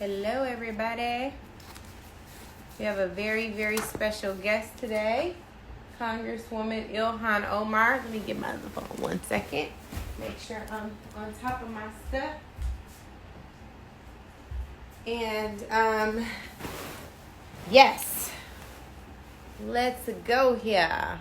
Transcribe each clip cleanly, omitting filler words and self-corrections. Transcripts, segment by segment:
Hello, everybody. We have a very, very special guest today, Congresswoman Ilhan Omar. Let me get my other phone 1 second. Make sure I'm on top of my stuff. And, yes, let's go here.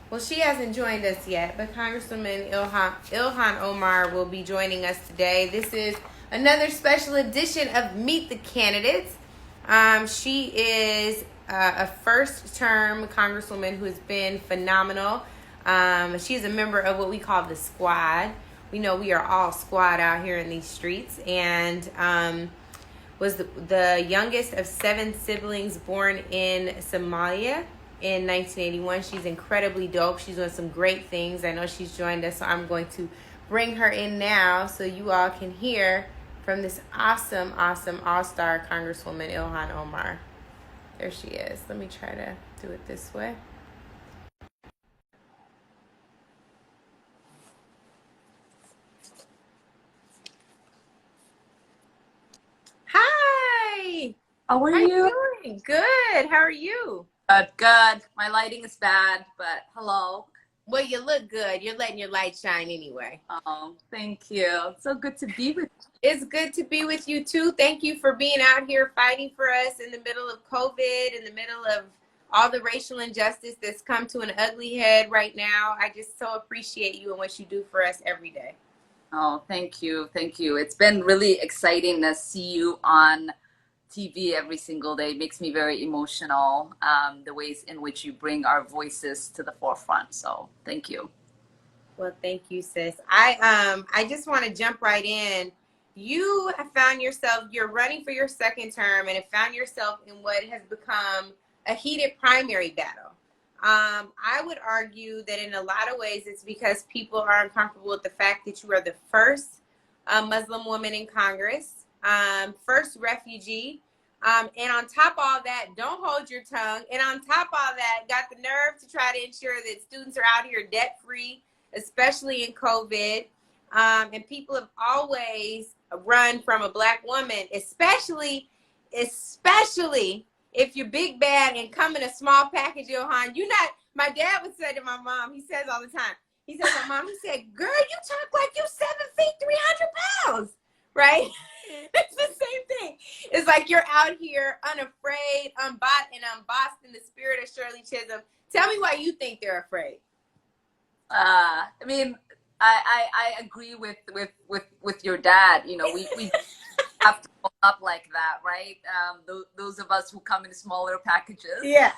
Well, she hasn't joined us yet, but Congresswoman Ilhan Omar will be joining us today. This is another special edition of Meet the Candidates. She is a first-term Congresswoman who has been phenomenal. She is a member of what we call the squad. We know we are all squad out here in these streets, and was the youngest of 7 siblings born in Somalia in 1981. She's incredibly dope. She's doing some great things. I know she's joined us, so I'm going to bring her in now so you all can hear from this awesome all-star Congresswoman Ilhan Omar. There she is. Let me try to do it this way. Hi! How are you? Doing? Good. How are you? Good. My lighting is bad, but hello. Well, you look good. You're letting your light shine anyway. Oh, thank you. It's so good to be with you. It's good to be with you too. Thank you for being out here fighting for us in the middle of COVID, in the middle of all the racial injustice that's come to an ugly head right now. I just so appreciate you and what you do for us every day. Oh, thank you. Thank you. It's been really exciting to see you on TV every single day. It makes me very emotional, the ways in which you bring our voices to the forefront. So thank you. Well, thank you, sis. I just want to jump right in. You have found yourself, you're running for your second term and have found yourself in what has become a heated primary battle. I would argue that in a lot of ways it's because people are uncomfortable with the fact that you are the first Muslim woman in Congress. First refugee, and on top of all that, don't hold your tongue, and on top of all that, got the nerve to try to ensure that students are out here debt-free, especially in COVID, and people have always run from a Black woman, especially if you're big, bad, and come in a small package, Ilhan. My dad would say to my mom, he says all the time, he says to my mom, he said, girl, you talk like you 7 feet, 300 pounds, right? It's the same thing. It's like you're out here unafraid, unbossed in the spirit of Shirley Chisholm. Tell me why you think they're afraid. I mean, I agree with your dad. You know, we have to go up like that, right? Those of us who come in smaller packages, yeah,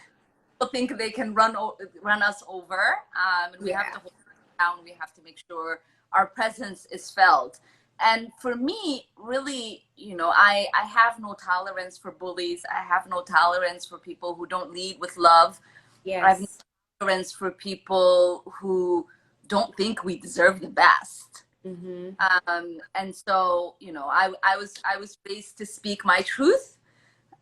people think they can run us over, and we have to hold it down. We have to make sure our presence is felt. And for me, really, you know, I have no tolerance for bullies. I have no tolerance for people who don't lead with love. Yes. I have no tolerance for people who don't think we deserve the best. Mm-hmm. And so, you know, I was raised to speak my truth,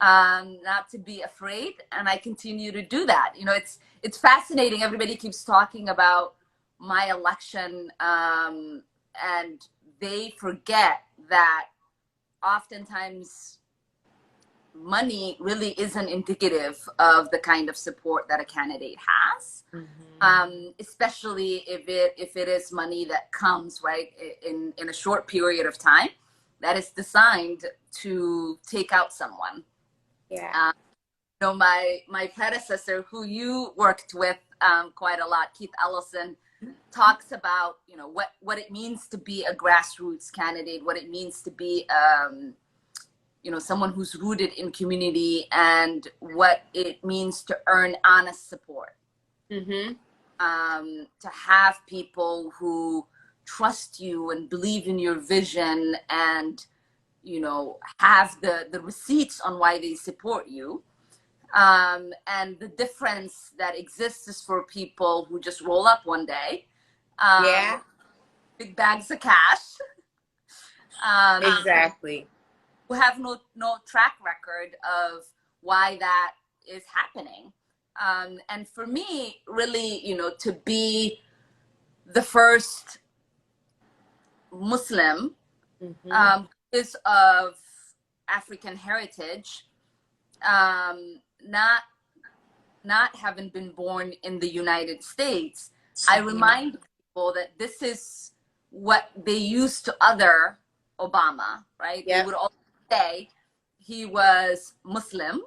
not to be afraid, and I continue to do that. You know, it's fascinating. Everybody keeps talking about my election, and they forget that oftentimes money really isn't indicative of the kind of support that a candidate has, especially if it is money that comes right in a short period of time that is designed to take out someone. Yeah. You know, my predecessor, who you worked with quite a lot, Keith Ellison, talks about, you know, what it means to be a grassroots candidate, what it means to be, you know, someone who's rooted in community, and what it means to earn honest support. To have people who trust you and believe in your vision, and, you know, have the receipts on why they support you. And the difference that exists is for people who just roll up one day, big bags of cash, exactly, who have no track record of why that is happening. And for me, really, you know, to be the first Muslim, Mm-hmm. is of African heritage, not having been born in the United States, I remind people that this is what they used to other Obama, right? They Yep. would always say he was Muslim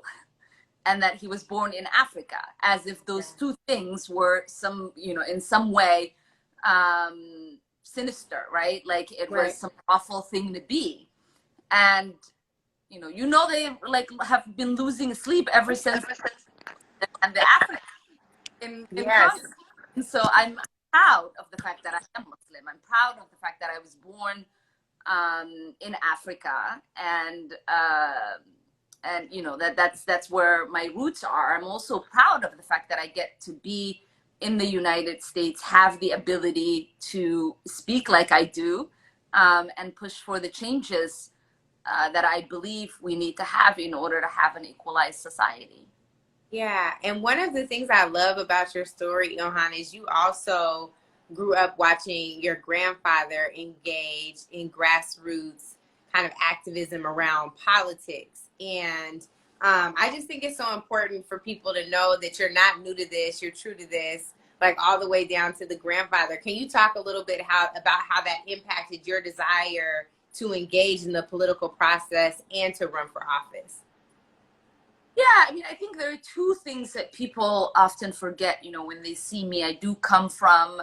and that he was born in Africa, as if those two things were in some way sinister, right? Like it Right. was some awful thing to be. And they like have been losing sleep ever since and the African in Yes. Congress. And so I'm proud of the fact that I am Muslim. I'm proud of the fact that I was born in Africa, and that's where my roots are. I'm also proud of the fact that I get to be in the United States, have the ability to speak like I do, and push for the changes that I believe we need to have in order to have an equalized society. Yeah, and one of the things I love about your story, Ilhan, is you also grew up watching your grandfather engage in grassroots kind of activism around politics. And I just think it's so important for people to know that you're not new to this, you're true to this, like all the way down to the grandfather. Can you talk a little bit about how that impacted your desire to engage in the political process and to run for office? Yeah, I mean, I think there are two things that people often forget, when they see me. I do come from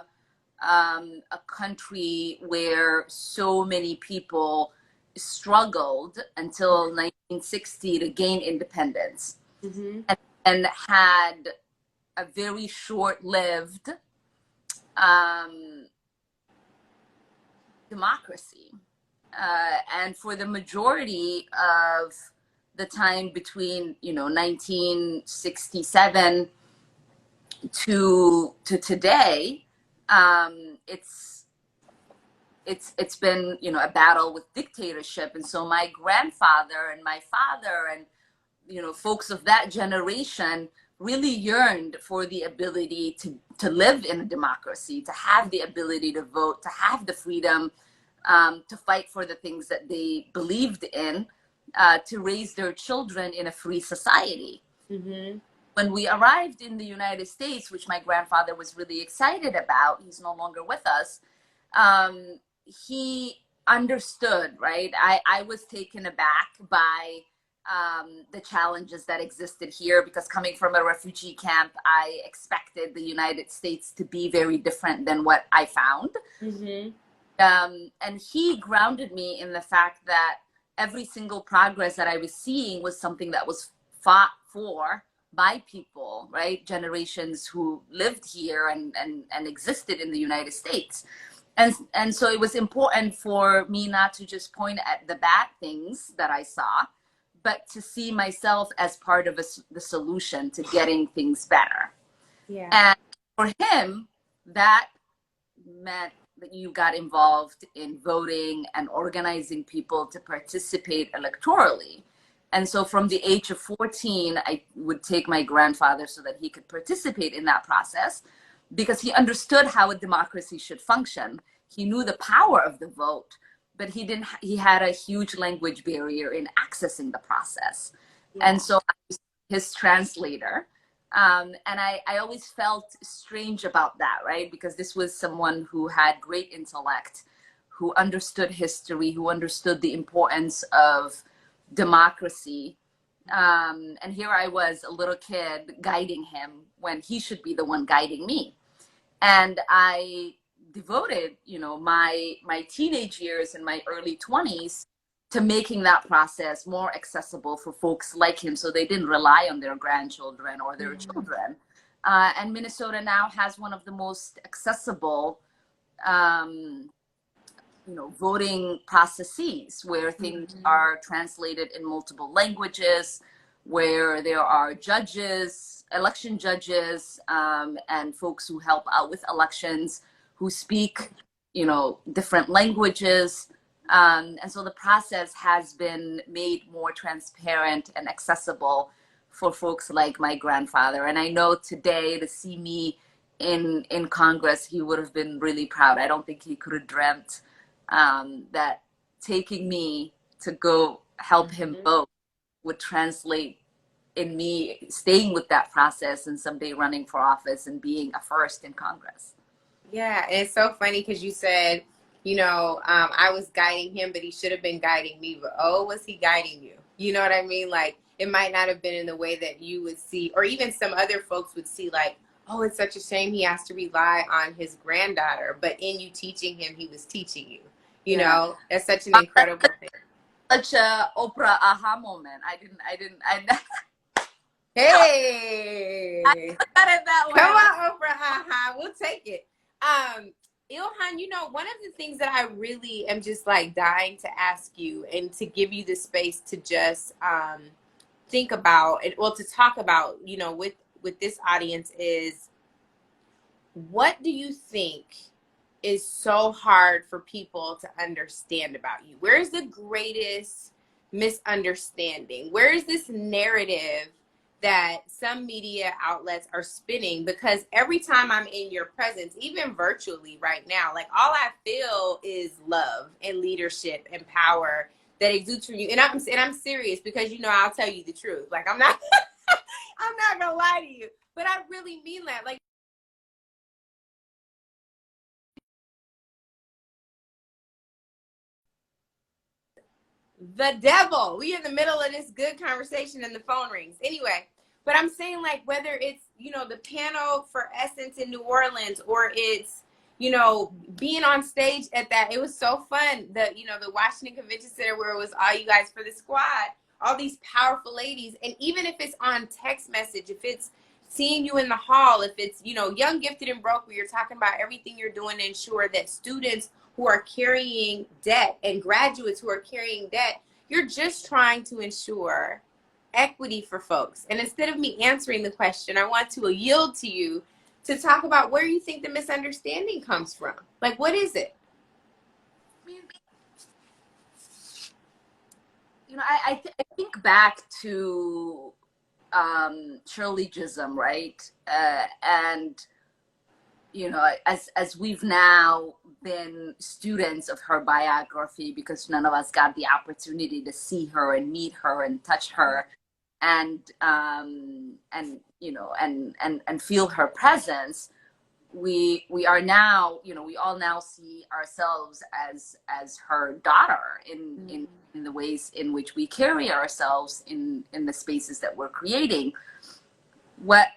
a country where so many people struggled until 1960 to gain independence, Mm-hmm. and had a very short-lived democracy. And for the majority of the time between 1967 to today, it's been a battle with dictatorship. And so my grandfather and my father and folks of that generation really yearned for the ability to live in a democracy, to have the ability to vote, to have the freedom to fight for the things that they believed in, to raise their children in a free society. Mm-hmm. When we arrived in the United States, which my grandfather was really excited about, he's no longer with us, he understood, right? I was taken aback by the challenges that existed here, because coming from a refugee camp, I expected the United States to be very different than what I found. Mm-hmm. And he grounded me in the fact that every single progress that I was seeing was something that was fought for by people, right? Generations who lived here and existed in the United States. And so it was important for me not to just point at the bad things that I saw, but to see myself as part of the solution to getting things better. Yeah. And for him, that meant that you got involved in voting and organizing people to participate electorally. And so from the age of 14, I would take my grandfather so that he could participate in that process, because he understood how a democracy should function. He knew the power of the vote, but he had a huge language barrier in accessing the process. Yeah. And so I was his translator. And I always felt strange about that, right? Because this was someone who had great intellect, who understood history, who understood the importance of democracy. And here I was, a little kid, guiding him when he should be the one guiding me. And I devoted, my teenage years and my early 20s to making that process more accessible for folks like him, so they didn't rely on their grandchildren or their children. And Minnesota now has one of the most accessible, voting processes, where things are translated in multiple languages, where there are judges, election judges, and folks who help out with elections who speak, different languages. And so the process has been made more transparent and accessible for folks like my grandfather. And I know today, to see me in Congress, he would have been really proud. I don't think he could have dreamt that taking me to go help him vote would translate in me staying with that process and someday running for office and being a first in Congress. Yeah, and it's so funny because you said, I was guiding him, but he should have been guiding me. But oh, was he guiding you? You know what I mean? Like, it might not have been in the way that you would see, or even some other folks would see, like, oh, it's such a shame he has to rely on his granddaughter. But in you teaching him, he was teaching you. You know, that's such an incredible thing. Such a Oprah aha moment. I Hey, I look at it that way. Come on, Oprah, haha, we'll take it. Ilhan, one of the things that I really am just like dying to ask you and to give you the space to just think about, to talk about, with this audience is, what do you think is so hard for people to understand about you? Where is the greatest misunderstanding? Where is this narrative that some media outlets are spinning? Because every time I'm in your presence, even virtually right now, like, all I feel is love and leadership and power that exudes from you. And I'm serious, because I'll tell you the truth. Like, I'm not I'm not gonna lie to you, but I really mean that. Like, the devil. We in the middle of this good conversation and the phone rings. Anyway, but I'm saying, like, whether it's, the panel for Essence in New Orleans, or it's, being on stage at that. It was so fun. The Washington Convention Center, where it was all you guys for the squad, all these powerful ladies. And even if it's on text message, if it's seeing you in the hall, if it's, Young, Gifted, and Broke, where you're talking about everything you're doing to ensure that students who are carrying debt and graduates who are carrying debt, you're just trying to ensure equity for folks. And instead of me answering the question, I want to yield to you to talk about where you think the misunderstanding comes from. Like, what is it? I think back to Shirley Chisholm, right? And as we've now been students of her biography, because none of us got the opportunity to see her and meet her and touch her and feel her presence, we are now, we all now see ourselves as her daughter in the ways in which we carry ourselves in the spaces that we're creating. What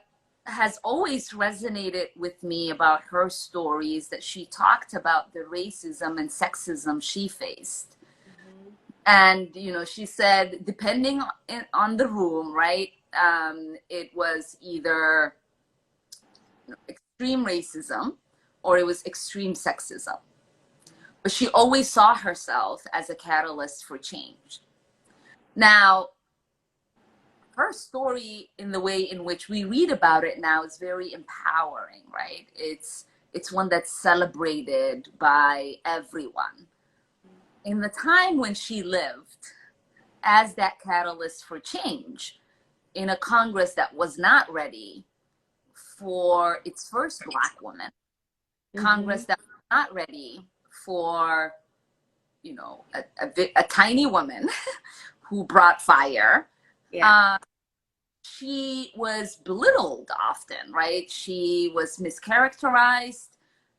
has always resonated with me about her story is that she talked about the racism and sexism she faced. And, she said, depending on the room, right, it was either extreme racism or it was extreme sexism. But she always saw herself as a catalyst for change. Now, her story, in the way in which we read about it now, is very empowering, right? It's one that's celebrated by everyone. In the time when she lived as that catalyst for change, in a Congress that was not ready for its first Black woman, Congress that was not ready for, a tiny woman who brought fire. Yeah. She was belittled often, right? She was mischaracterized.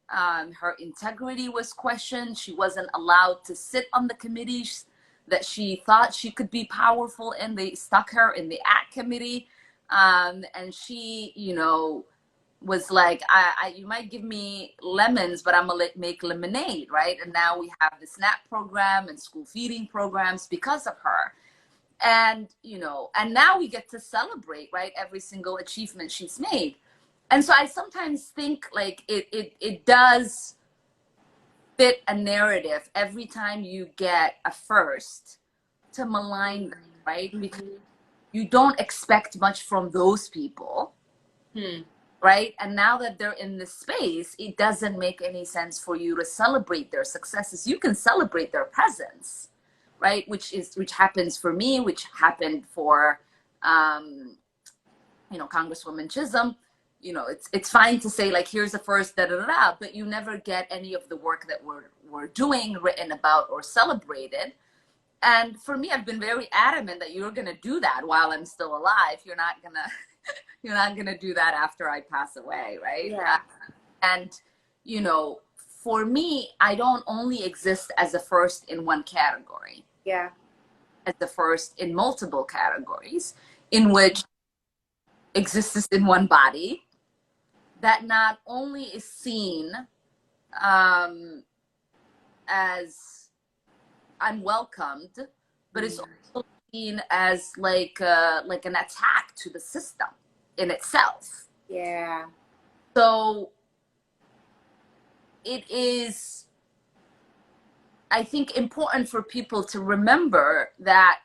Her integrity was questioned. She wasn't allowed to sit on the committees that she thought she could be powerful in. They stuck her in the ACT committee. And she, was like, you might give me lemons, but I'm gonna make lemonade, right? And now we have the SNAP program and school feeding programs because of her. And, and now we get to celebrate, right, every single achievement she's made. And so I sometimes think, like, it does fit a narrative every time you get a first to malign them, right? Because you don't expect much from those people, right? And now that they're in this space, it doesn't make any sense for you to celebrate their successes. You can celebrate their presence, right? Which happens for me, which happened for, Congresswoman Chisholm. you know, it's fine to say like, here's the first da da da, da, but you never get any of the work that we're doing written about or celebrated. And for me, I've been very adamant that you're going to do that while I'm still alive. You're not going to you're not going to do that after I pass away, right? Yeah. And you know, for me, I don't only exist as a first in one category. Yeah. As the first in multiple categories, in which existence in one body that not only is seen as unwelcomed, but is also seen as like an attack to the system in itself. Yeah. So it is, I think, important for people to remember that,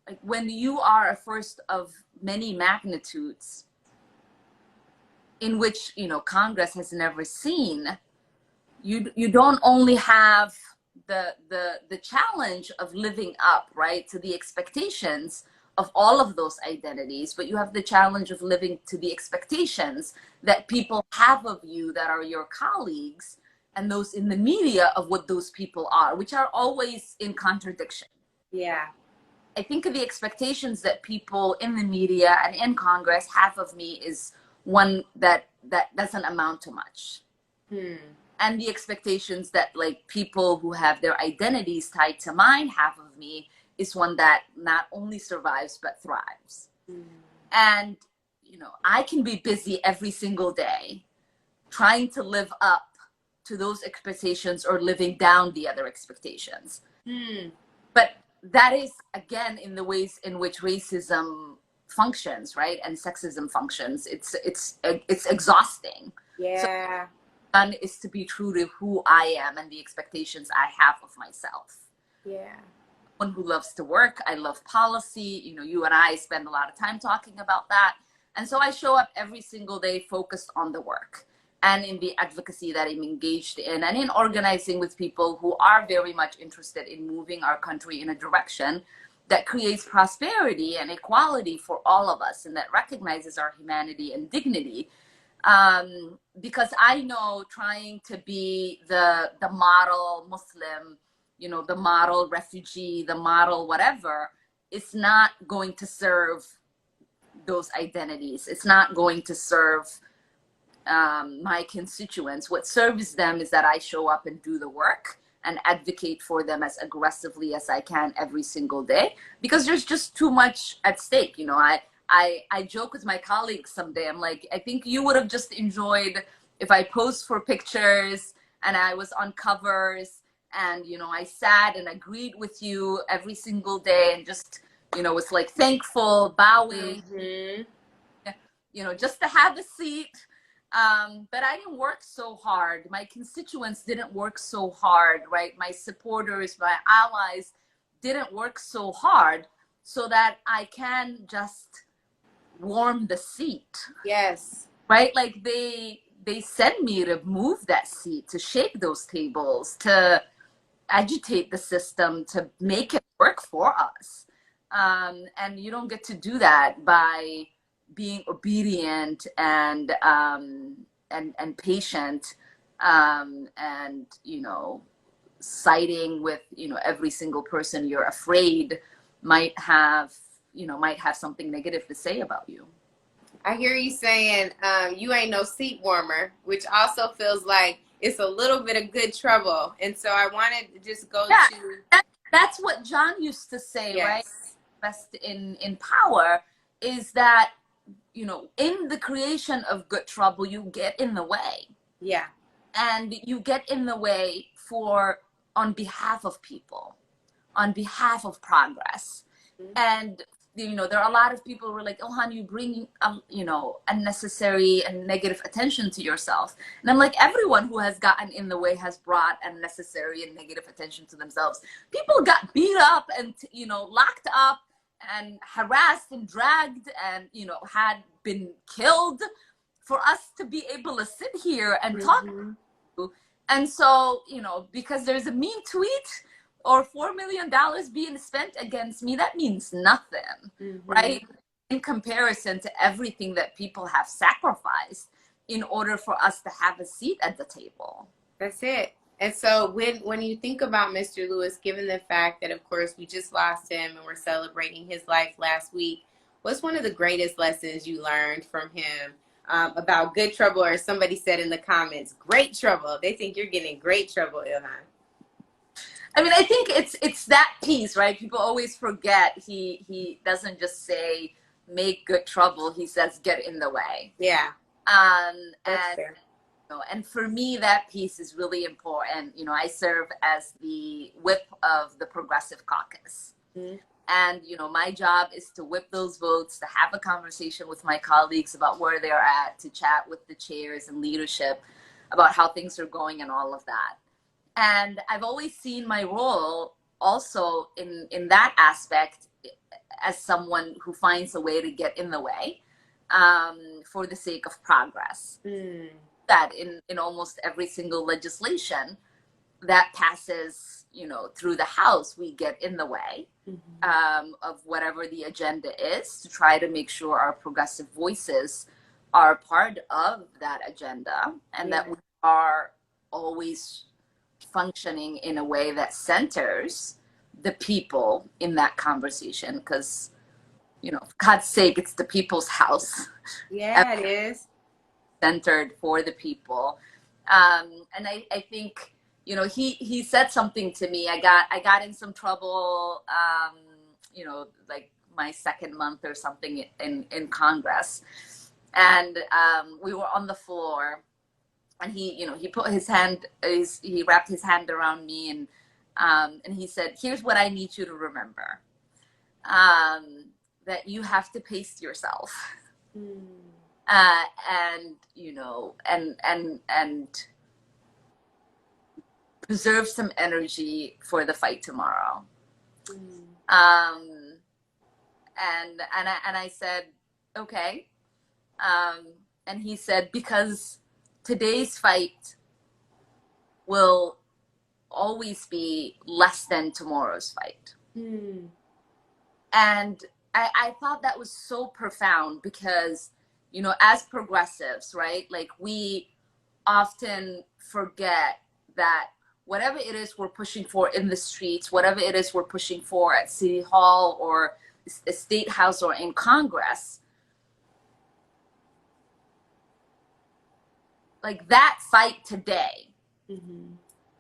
like, when you are a first of many magnitudes in which, you know, Congress has never seen, you don't only have the challenge of living up, right, to the expectations of all of those identities, but you have the challenge of living to the expectations that people have of you that are your colleagues and those in the media of what those people are, which are always in contradiction. Yeah. I think of the expectations that people in the media and in Congress have of me is one that doesn't amount to much. And the expectations that like people who have their identities tied to mine have of me is one that not only survives but thrives. And you know, I can be busy every single day trying to live up to those expectations or living down the other expectations. But that is, again, in the ways in which racism functions, right, and sexism functions. It's exhausting. Yeah. So one is to be true to who I am and the expectations I have of myself. Yeah. One who loves to work. I love policy. You know, you and I spend a lot of time talking about that. And so I show up every single day focused on the work and in the advocacy that I'm engaged in and in organizing with people who are very much interested in moving our country in a direction that creates prosperity and equality for all of us and that recognizes our humanity and dignity. Because I know trying to be the model Muslim, you know, the model refugee, the model whatever, it's not going to serve those identities. It's not going to serve my constituents. What serves them is that I show up and do the work and advocate for them as aggressively as I can every single day, because there's just too much at stake. You know, I joke with my colleagues someday. I'm like, I think you would have just enjoyed if I posed for pictures and I was on covers and, you know, I sat and agreed with you every single day and just, you know, was like thankful, bowing, you know, just to have a seat. But I didn't work so hard. My constituents didn't work so hard, right? My supporters, my allies didn't work so hard so that I can just warm the seat. Yes. Right? Like they send me to move that seat, to shake those tables, to agitate the system, to make it work for us. And you don't get to do that by being obedient and patient, and, you know, siding with, you know, every single person you're afraid might have something negative to say about you. I hear you saying you ain't no seat warmer, which also feels like it's a little bit of good trouble. And so I wanted to just go to... That's what John used to say, yes. right? Best in power is that, you know, in the creation of good trouble, you get in the way. Yeah. And you get in the way on behalf of people, on behalf of progress. And, you know, there are a lot of people who are like, Ilhan, you bring, you know, unnecessary and negative attention to yourself. And I'm like, everyone who has gotten in the way has brought unnecessary and negative attention to themselves. People got beat up and, you know, locked up and harassed and dragged and, you know, had been killed for us to be able to sit here and talk. And so, you know, because there's a mean tweet or $4 million being spent against me, that means nothing, right? in comparison to everything that people have sacrificed in order for us to have a seat at the table. That's it. And so when you think about Mr. Lewis, given the fact that, of course, we just lost him and we're celebrating his life last week, what's one of the greatest lessons you learned from him about good trouble, or somebody said in the comments, great trouble? They think you're getting great trouble, Ilhan. I mean, I think it's that piece, right? People always forget he doesn't just say make good trouble. He says get in the way. Yeah. That's and fair. And for me, that piece is really important. You know, I serve as the whip of the Progressive Caucus. Mm-hmm. And, you know, my job is to whip those votes, to have a conversation with my colleagues about where they're at, to chat with the chairs and leadership about how things are going and all of that. And I've always seen my role also in that aspect as someone who finds a way to get in the way for the sake of progress. Mm. That in almost every single legislation that passes, you know, through the House, we get in the way of whatever the agenda is to try to make sure our progressive voices are part of that agenda, and that we are always functioning in a way that centers the people in that conversation, because, you know, for God's sake, it's the people's house. Yeah, it is. Centered for the people. And I think, you know, he said something to me. I got in some trouble, you know, like my second month or something in Congress. And we were on the floor, and he put his hand, he wrapped his hand around me, and he said, here's what I need you to remember, that you have to pace yourself. And, you know, and preserve some energy for the fight tomorrow. And I said, okay. And he said, because today's fight will always be less than tomorrow's fight. And I thought that was so profound, because, you know, as progressives, right, like, we often forget that whatever it is we're pushing for in the streets, whatever it is we're pushing for at City Hall or the State House or in Congress, like, that fight today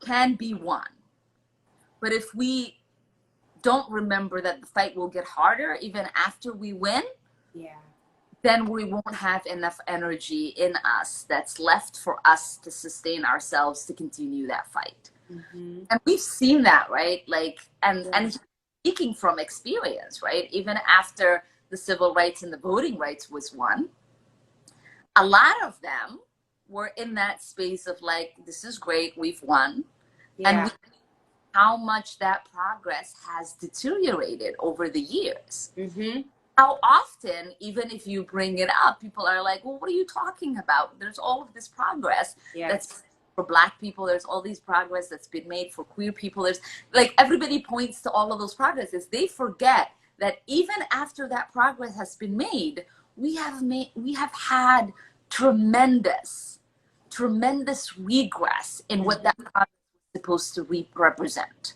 can be won. But if we don't remember that the fight will get harder even after we win, then we won't have enough energy in us that's left for us to sustain ourselves to continue that fight. And we've seen that, right? Like, and speaking from experience, right? Even after the civil rights and the voting rights was won, a lot of them were in that space of like, this is great, we've won. And how much that progress has deteriorated over the years. How often, even if you bring it up, people are like, well, what are you talking about? There's all of this progress that's for Black people. There's all these progress that's been made for queer people. There's, like, everybody points to all of those progresses. They forget that even after that progress has been made, we have had tremendous regress in what that progress was supposed to represent.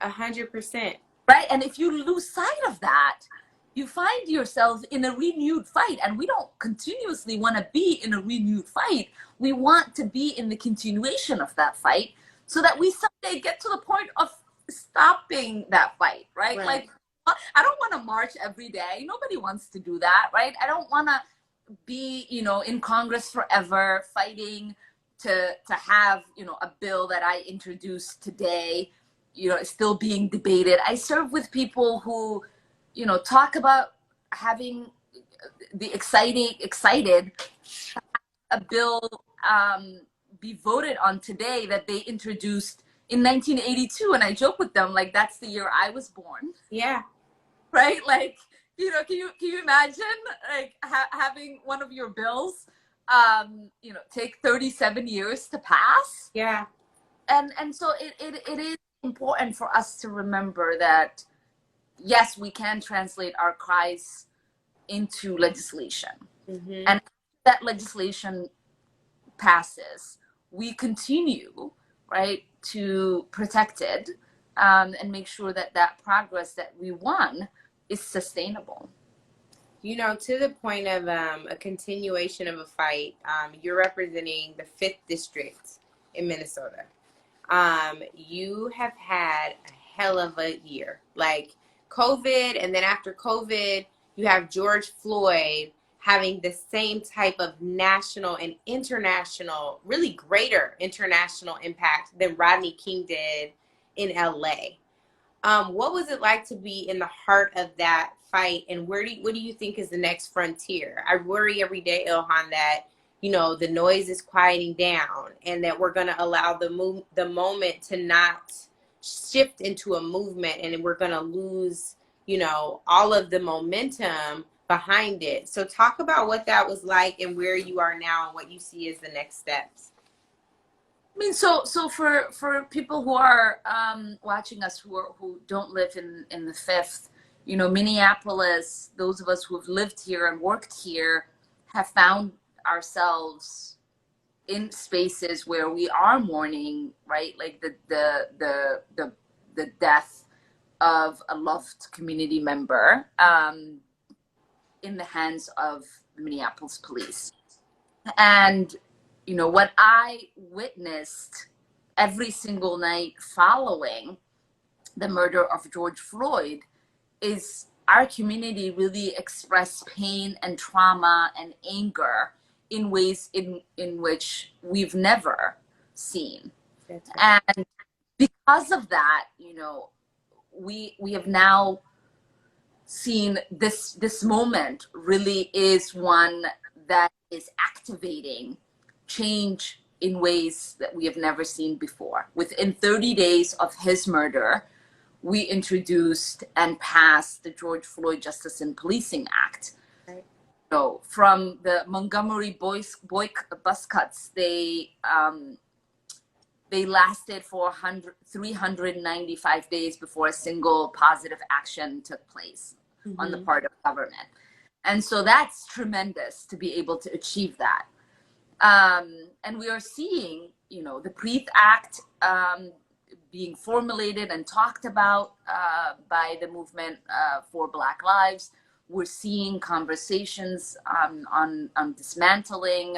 100%. Right? And if you lose sight of that, you find yourself in a renewed fight. And we don't continuously want to be in a renewed fight. We want to be in the continuation of that fight so that we someday get to the point of stopping that fight, right? Like, I don't want to march every day. Nobody wants to do that, right? I don't want to be, you know, in Congress forever fighting to have, you know, a bill that I introduced today, you know, still being debated. I serve with people who, you know, talk about having the excited a bill be voted on today that they introduced in 1982. And I joke with them, like, that's the year I was born. Yeah. Right? Like, you know, can you imagine, like, having one of your bills, you know, take 37 years to pass? Yeah. And so it is important for us to remember that, yes, we can translate our cries into legislation. Mm-hmm. And that legislation passes, we continue, right, to protect it and make sure that that progress that we won is sustainable. You know, to the point of a continuation of a fight, you're representing the 5th District in Minnesota. You have had a hell of a year. Like COVID, and then after COVID, you have George Floyd having the same type of national and international, really greater international impact than Rodney King did in LA. What was it like to be in the heart of that fight, and what do you think is the next frontier? I worry every day, Ilhan, that the noise is quieting down, and that we're going to allow the moment to not shift into a movement, and we're going to lose all of the momentum behind it. So talk about what that was like and where you are now and what you see as the next steps. I mean, so for people who are watching us who don't live in the 5th, Minneapolis, those of us who have lived here and worked here have found ourselves in spaces where we are mourning, right? Like the death of a loved community member in the hands of the Minneapolis police. And what I witnessed every single night following the murder of George Floyd is our community really expressed pain and trauma and anger in ways in which we've never seen. And because of that, we have now seen this moment really is one that is activating change in ways that we have never seen before. Within 30 days of his murder, we introduced and passed the George Floyd Justice in Policing Act. Right. So from the Montgomery bus cuts, they lasted for 395 days before a single positive action took place on the part of government. And so that's tremendous to be able to achieve that. And we are seeing, the PREETH Act being formulated and talked about by the movement for Black Lives. We're seeing conversations on dismantling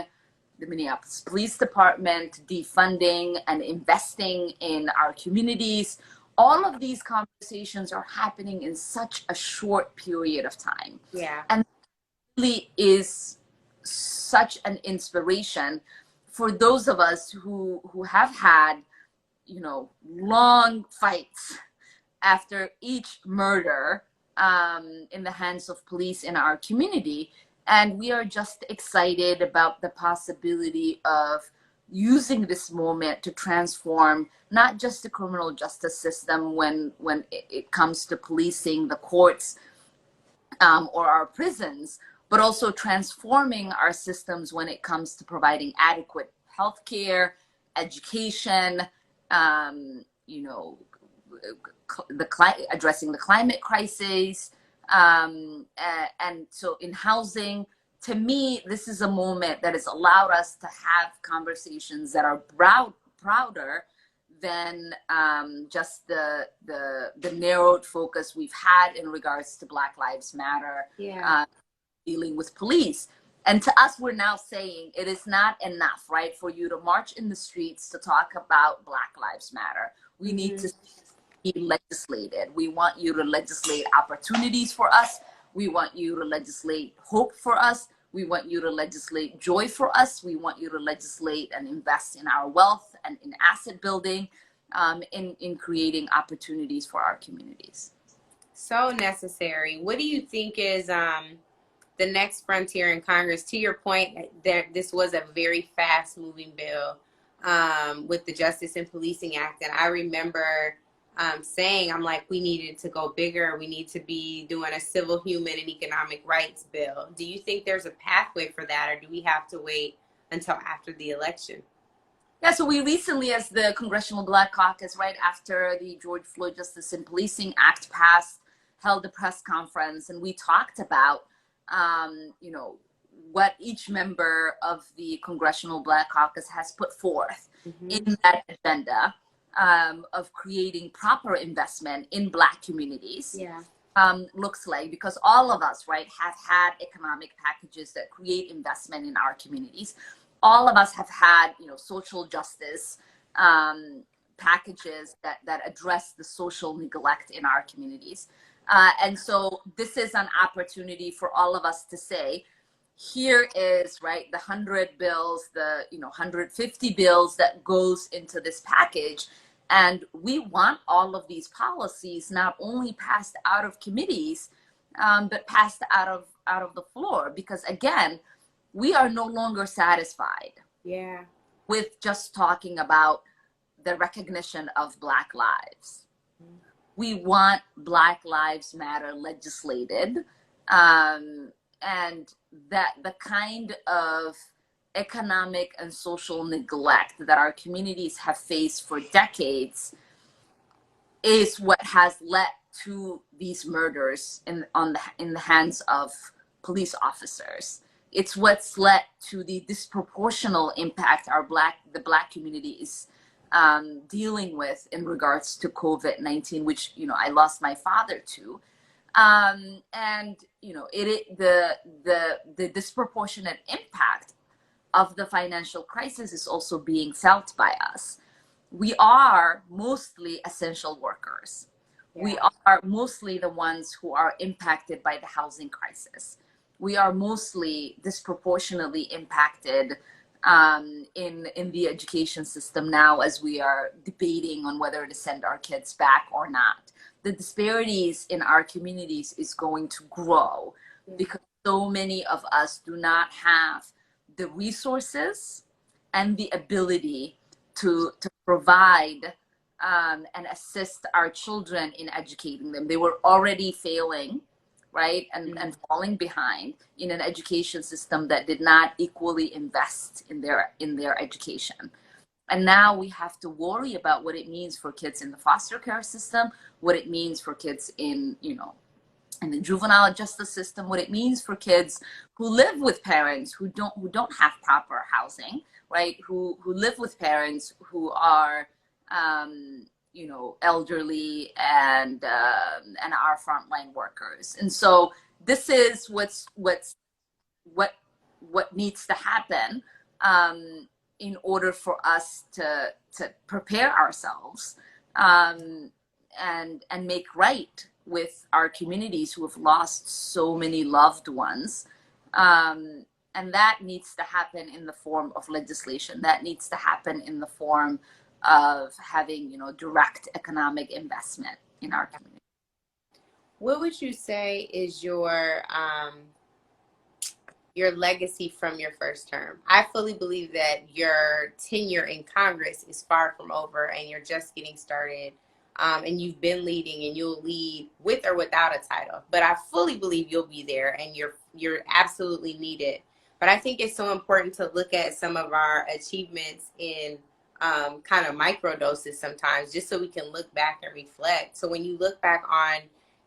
the Minneapolis Police Department, defunding and investing in our communities. All of these conversations are happening in such a short period of time. Yeah. And it really is such an inspiration for those of us who have had, long fights after each murder in the hands of police in our community. And we are just excited about the possibility of using this moment to transform not just the criminal justice system when it comes to policing the courts or our prisons, but also transforming our systems when it comes to providing adequate healthcare, education, addressing the climate crisis. And so in housing, to me, this is a moment that has allowed us to have conversations that are prouder than just the narrowed focus we've had in regards to Black Lives Matter. Yeah. Dealing with police. And to us, we're now saying it is not enough, right, for you to march in the streets to talk about Black Lives Matter. We need to be legislated. We want you to legislate opportunities for us. We want you to legislate hope for us. We want you to legislate joy for us. We want you to legislate and invest in our wealth and in asset building, in creating opportunities for our communities. So necessary. What do you think is the next frontier in Congress? To your point, this was a very fast-moving bill with the Justice and Policing Act, and I remember saying, I'm like, we needed to go bigger. We need to be doing a civil, human, and economic rights bill. Do you think there's a pathway for that, or do we have to wait until after the election? Yeah, so we recently, as the Congressional Black Caucus, right after the George Floyd Justice and Policing Act passed, held a press conference, and we talked about you know, what each member of the Congressional Black Caucus has put forth in that agenda of creating proper investment in Black communities. Yeah. Looks like, because all of us, right, have had economic packages that create investment in our communities. All of us have had, you know, social justice packages that address the social neglect in our communities. And so this is an opportunity for all of us to say, here is, right, the 100 bills, the, you know, 150 bills that goes into this package. And we want all of these policies not only passed out of committees, but passed out of the floor, because again, we are no longer satisfied with just talking about the recognition of Black lives. We want Black Lives Matter legislated, and that the kind of economic and social neglect that our communities have faced for decades is what has led to these murders in the hands of police officers. It's what's led to the disproportional impact the Black community is dealing with in regards to COVID-19, which, you know, I lost my father to. And, you know, the disproportionate impact of the financial crisis is also being felt by us. We are mostly essential workers. Yeah. We are mostly the ones who are impacted by the housing crisis. We are mostly disproportionately impacted in the education system now, as we are debating on whether to send our kids back or not. The disparities in our communities is going to grow because so many of us do not have the resources and the ability to provide and assist our children in educating them. They were already failing, right, and falling behind in an education system that did not equally invest in their education. And now we have to worry about what it means for kids in the foster care system, what it means for kids in, you know, in the juvenile justice system, what it means for kids who live with parents who don't have proper housing, right? Who live with parents who are, you know, elderly and are frontline workers. And so this is what needs to happen in order for us to prepare ourselves and make right with our communities who have lost so many loved ones. And that needs to happen in the form of legislation. That needs to happen in the form of having, you know, direct economic investment in our community. What would you say is your legacy from your first term? I fully believe that your tenure in Congress is far from over and you're just getting started. And you've been leading and you'll lead with or without a title. But I fully believe you'll be there and you're absolutely needed. But I think it's so important to look at some of our achievements in kind of micro doses sometimes, just so we can look back and reflect. So when you look back on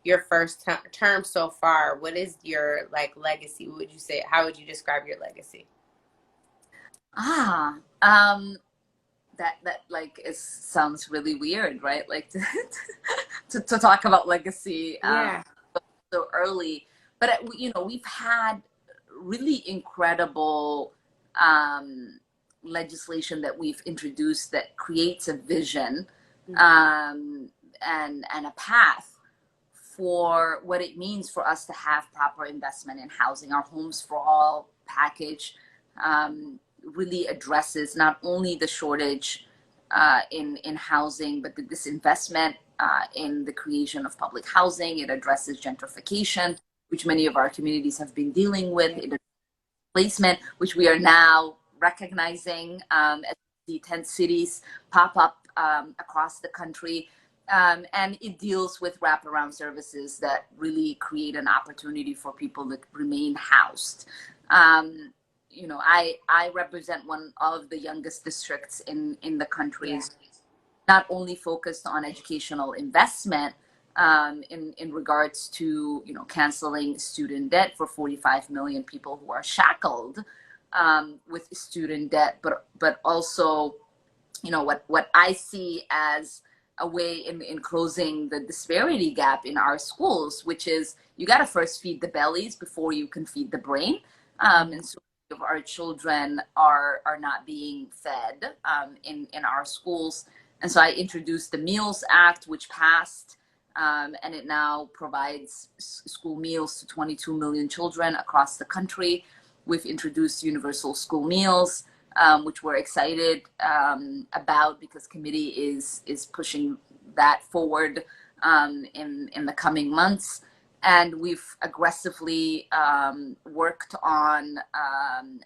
your first term so far, what is your legacy? What would you say? How would you describe your legacy? That sounds really weird, right? Like to talk about legacy so early. But you know, we've had really incredible legislation that we've introduced that creates a vision and a path for what it means for us to have proper investment in housing. Our Homes for All package really addresses not only the shortage in housing, but the disinvestment in the creation of public housing. It addresses gentrification, which many of our communities have been dealing with. It addresses placement, which we are now recognizing as the 10 cities pop up across the country. And it deals with wraparound services that really create an opportunity for people to remain housed. You know, I represent one of the youngest districts in the country, not only focused on educational investment, in regards to, you know, canceling student debt for 45 million people who are shackled with student debt, but also, you know, what I see as a way in closing the disparity gap in our schools, which is you got to first feed the bellies before you can feed the brain. And so many of our children are not being fed in our schools. And so I introduced the Meals Act, which passed, and it now provides school meals to 22 million children across the country. We've introduced universal school meals, which we're excited about because committee is pushing that forward in the coming months. And we've aggressively worked on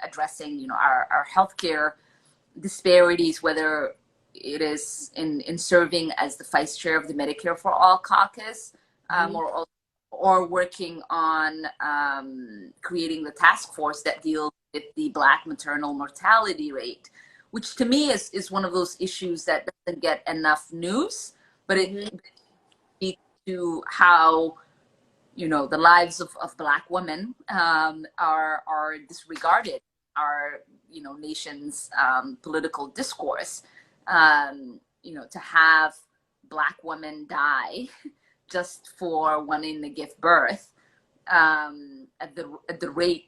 addressing, you know, our healthcare disparities, whether it is in serving as the vice chair of the Medicare for All caucus, or working on creating the task force that deals with the Black maternal mortality rate, which to me is one of those issues that doesn't get enough news, but it speaks to how, you know, the lives of Black women are disregarded, our, you know, nation's political discourse. You know, to have Black women die just for wanting to give birth at the rate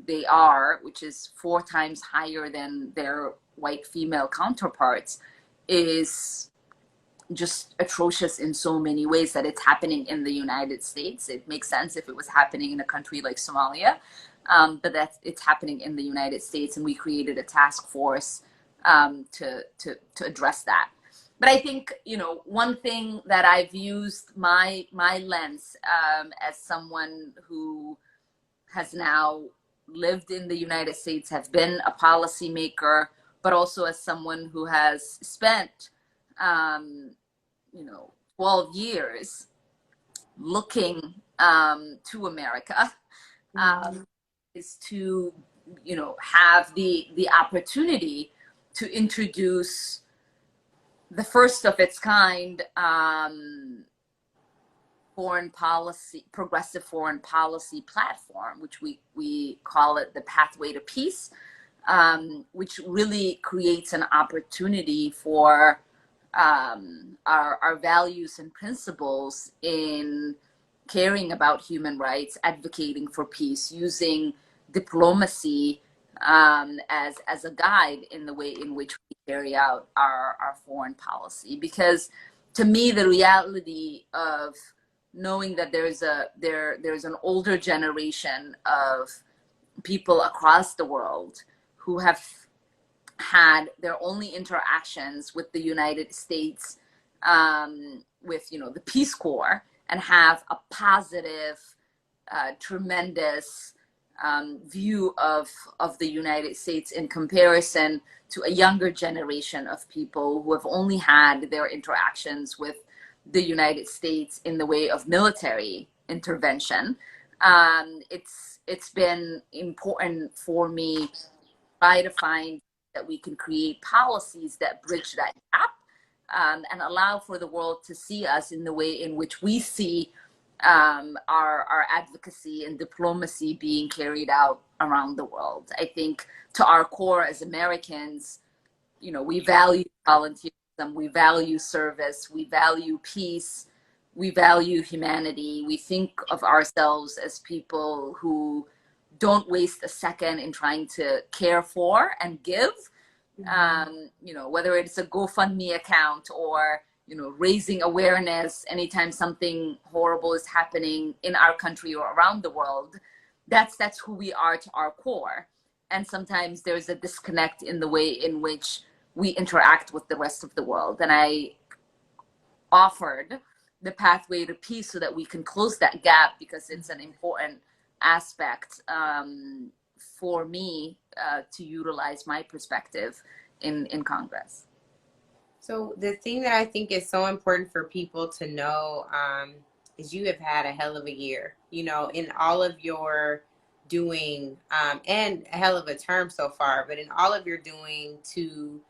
they are, which is 4 times higher than their white female counterparts, is just atrocious in so many ways that it's happening in the United States. It makes sense if it was happening in a country like Somalia, but it's happening in the United States, and we created a task force to address that. But I think, you know, one thing that I've used my lens as someone who has now lived in the United States, has been a policymaker, but also as someone who has spent, you know, 12 years looking to America, is to, you know, have the opportunity to introduce the first of its kind foreign policy, progressive foreign policy platform, which we call it the Pathway to Peace, which really creates an opportunity for our values and principles in caring about human rights, advocating for peace, using diplomacy as a guide in the way in which we carry out our foreign policy. Because to me, the reality of knowing that there's an older generation of people across the world who have had their only interactions with the United States with, you know, the Peace Corps, and have a positive, tremendous view of the United States in comparison to a younger generation of people who have only had their interactions with the United States in the way of military intervention. It's been important for me to try to find that we can create policies that bridge that gap and allow for the world to see us in the way in which we see our advocacy and diplomacy being carried out around the world. I think to our core as Americans, you know, we value volunteerism, we value service, we value peace, we value humanity. We think of ourselves as people who don't waste a second in trying to care for and give. You know, whether it's a GoFundMe account or, you know, raising awareness anytime something horrible is happening in our country or around the world, that's who we are to our core. And sometimes there's a disconnect in the way in which we interact with the rest of the world. And I offered the Pathway to Peace so that we can close that gap, because it's an important aspect for me to utilize my perspective in Congress. So the thing that I think is so important for people to know is you have had a hell of a year, you know, in all of your doing, and a hell of a term so far, but in all of your doing to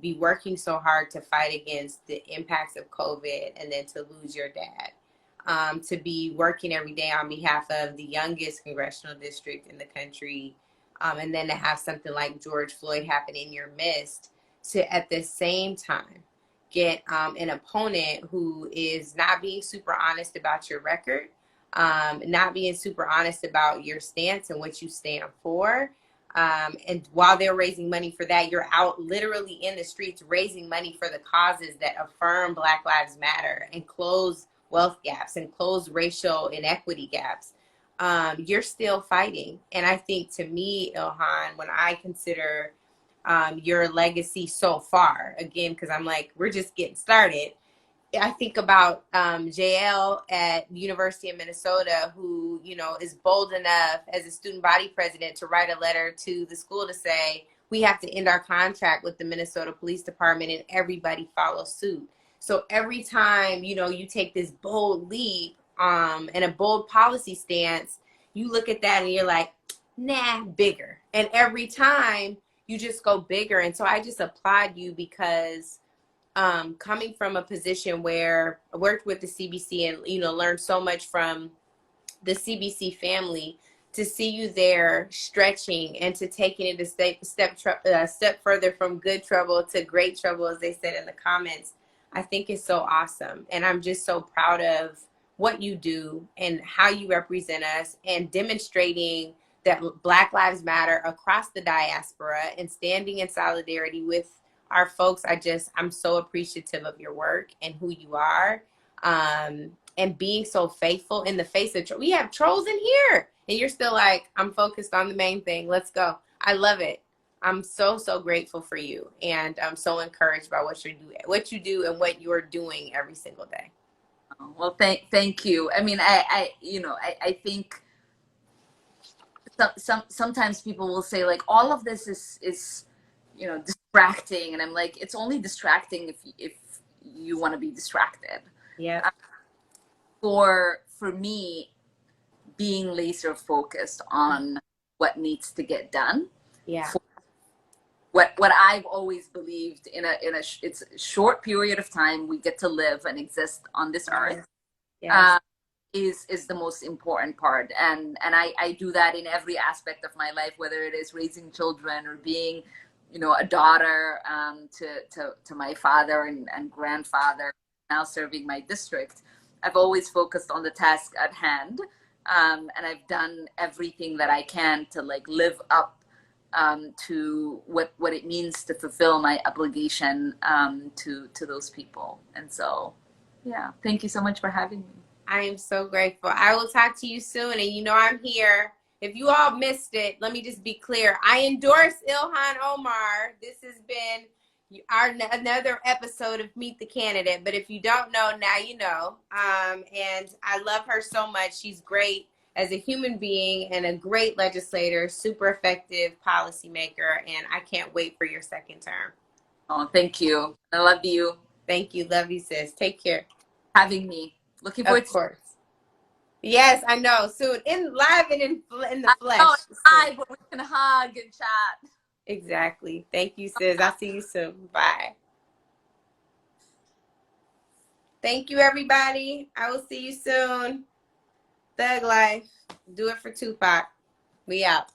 be working so hard to fight against the impacts of COVID and then to lose your dad. To be working every day on behalf of the youngest congressional district in the country, and then to have something like George Floyd happen in your midst, to at the same time get an opponent who is not being super honest about your record, not being super honest about your stance and what you stand for. And while they're raising money for that, you're out literally in the streets raising money for the causes that affirm Black Lives Matter and close wealth gaps and close racial inequity gaps. You're still fighting. And I think, to me, Ilhan, when I consider your legacy so far, again, because I'm like, we're just getting started, I think about JL at University of Minnesota, who, you know, is bold enough as a student body president to write a letter to the school to say, we have to end our contract with the Minnesota Police Department, and everybody follows suit. So every time, you know, you take this bold leap and a bold policy stance, you look at that and you're like, nah, bigger. And every time you just go bigger. And so I just applaud you, because coming from a position where I worked with the CBC and, you know, learned so much from the CBC family, to see you there stretching and to taking it a step further from good trouble to great trouble, as they said in the comments, I think is so awesome. And I'm just so proud of what you do and how you represent us, and demonstrating that Black Lives Matter across the diaspora and standing in solidarity with our folks. I'm so appreciative of your work and who you are, and being so faithful in the face of we have trolls in here, and you're still like, I'm focused on the main thing. Let's go. I love it. I'm so grateful for you, and I'm so encouraged by what you do and what you're doing every single day. Well, thank you. I mean, I think sometimes people will say, like, all of this is you know, distracting, and I'm like, it's only distracting if you want to be distracted. Yeah. For me, being laser focused on what needs to get done. Yeah. What I've always believed, it's a short period of time we get to live and exist on this earth. Yes. Is the most important part, and I do that in every aspect of my life, whether it is raising children or being, you know, a daughter to my father and grandfather, now serving my district. I've always focused on the task at hand, and I've done everything that I can to, like, live up to what it means to fulfill my obligation to those people. And so, yeah, thank you so much for having me. I am so grateful. I will talk to you soon, and you know I'm here. If you all missed it, let me just be clear. I endorse Ilhan Omar. This has been another episode of Meet the Candidate. But if you don't know, now you know. And I love her so much. She's great as a human being and a great legislator, super effective policymaker. And I can't wait for your second term. Oh, thank you. I love you. Thank you. Love you, sis. Take care. Having me. Looking forward to. Of course. Yes, I know. Soon, live and in the flesh. Oh, it's live, but we can hug and chat. Exactly. Thank you, sis. I'll see you soon. Bye. Thank you, everybody. I will see you soon. Thug Life. Do it for Tupac. We out.